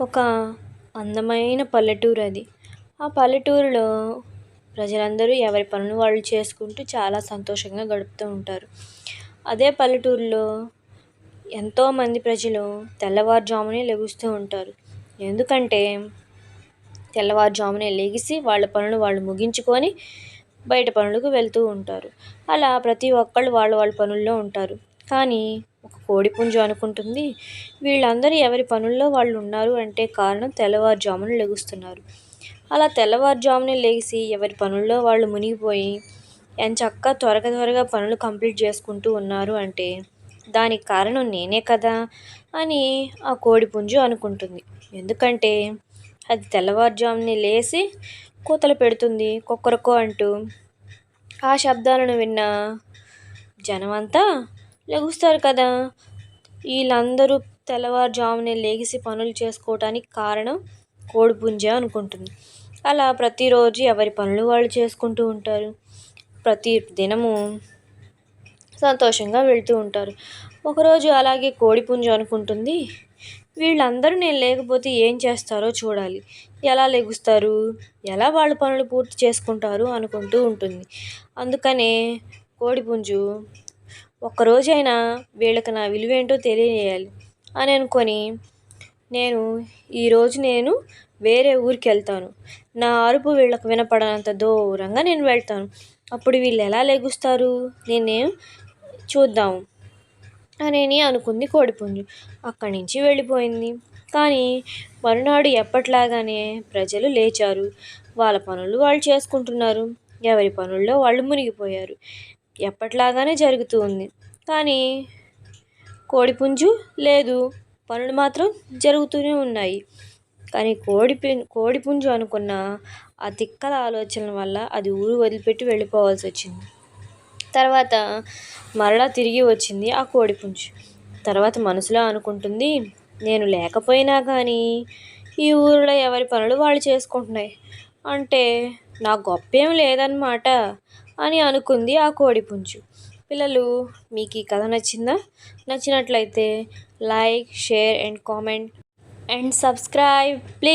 ఒక అందమైన పల్లెటూరు అది. ఆ పల్లెటూరులో ప్రజలందరూ ఎవరి పనులు వాళ్ళు చేసుకుంటూ చాలా సంతోషంగా గడుపుతూ ఉంటారు. అదే పల్లెటూరులో ఎంతోమంది ప్రజలు తెల్లవారుజామునే లెగుస్తూ ఉంటారు. ఎందుకంటే తెల్లవారుజామునే లెగిసి వాళ్ళ పనులు వాళ్ళు ముగించుకొని బయట పనులకు వెళ్తూ ఉంటారు. అలా ప్రతి ఒక్కళ్ళు వాళ్ళ పనుల్లో ఉంటారు. కానీ ఒక కోడిపుంజు అనుకుంటుంది, వీళ్ళందరూ ఎవరి పనుల్లో వాళ్ళు ఉన్నారు అంటే కారణం తెల్లవారుజామున లెగుస్తున్నారు. అలా తెల్లవారుజామునే లేచి ఎవరి పనుల్లో వాళ్ళు మునిగిపోయి ఎంచక్కా త్వరగా పనులు కంప్లీట్ చేసుకుంటూ ఉన్నారు అంటే దానికి కారణం నేనే కదా అని ఆ కోడిపుంజు అనుకుంటుంది. ఎందుకంటే అది తెల్లవారుజామునే లేచి కూతలు పెడుతుంది కొక్కరకో అంటూ. ఆ శబ్దాలను విన్న జనమంతా లెగుస్తారు కదా. వీళ్ళందరూ తెల్లవారుజామునే లెగిసి పనులు చేసుకోవటానికి కారణం కోడిపుంజే అనుకుంటుంది. అలా ప్రతిరోజు ఎవరి పనులు వాళ్ళు చేసుకుంటూ ఉంటారు. ప్రతి దినము సంతోషంగా వెళ్తూ ఉంటారు. ఒకరోజు అలాగే కోడిపుంజు అనుకుంటుంది, వీళ్ళందరూ నేను లేకపోతే ఏం చేస్తారో చూడాలి, ఎలా లెగుస్తారు, ఎలా వాళ్ళ పనులు పూర్తి చేసుకుంటారు అనుకుంటూ ఉంటుంది. అందుకనే కోడిపుంజు ఒక్కరోజైనా వీళ్ళకి నా విలువేంటో తెలియజేయాలి అని అనుకొని ఈరోజు నేను వేరే ఊరికి వెళ్తాను. నా అరుపు వీళ్ళకి వినపడనంత దూరంగా నేను వెళ్తాను. అప్పుడు వీళ్ళు ఎలా లెగుస్తారు నేనేం చూద్దాం అని అనుకుంది కోడిపుంజు. అక్కడి నుంచి వెళ్ళిపోయింది. కానీ మరునాడు ఎప్పట్లాగానే ప్రజలు లేచారు. వాళ్ళ పనులు వాళ్ళు చేసుకుంటున్నారు. ఎవరి పనుల్లో వాళ్ళు మునిగిపోయారు. ఎప్పట్లాగానే జరుగుతూ ఉంది. కానీ కోడిపుంజు లేదు, పనులు మాత్రం జరుగుతూనే ఉన్నాయి. కానీ కోడిపుంజు అనుకున్న ఆ తిక్కల ఆలోచనల వల్ల అది ఊరు వదిలిపెట్టి వెళ్ళిపోవాల్సి వచ్చింది. తర్వాత మరలా తిరిగి వచ్చింది ఆ కోడిపుంజు. తర్వాత మనసులో అనుకుంటుంది, నేను లేకపోయినా కానీ ఈ ఊరిలో ఎవరి పనులు వాళ్ళు చేసుకుంటున్నాయి అంటే నా గొప్పేం లేదన్నమాట అని అనుకుంది ఆ కోడిపుంజు. పిల్లలు, మీకు ఈ కథ నచ్చిందా? నచ్చినట్లయితే like, share and comment and subscribe please.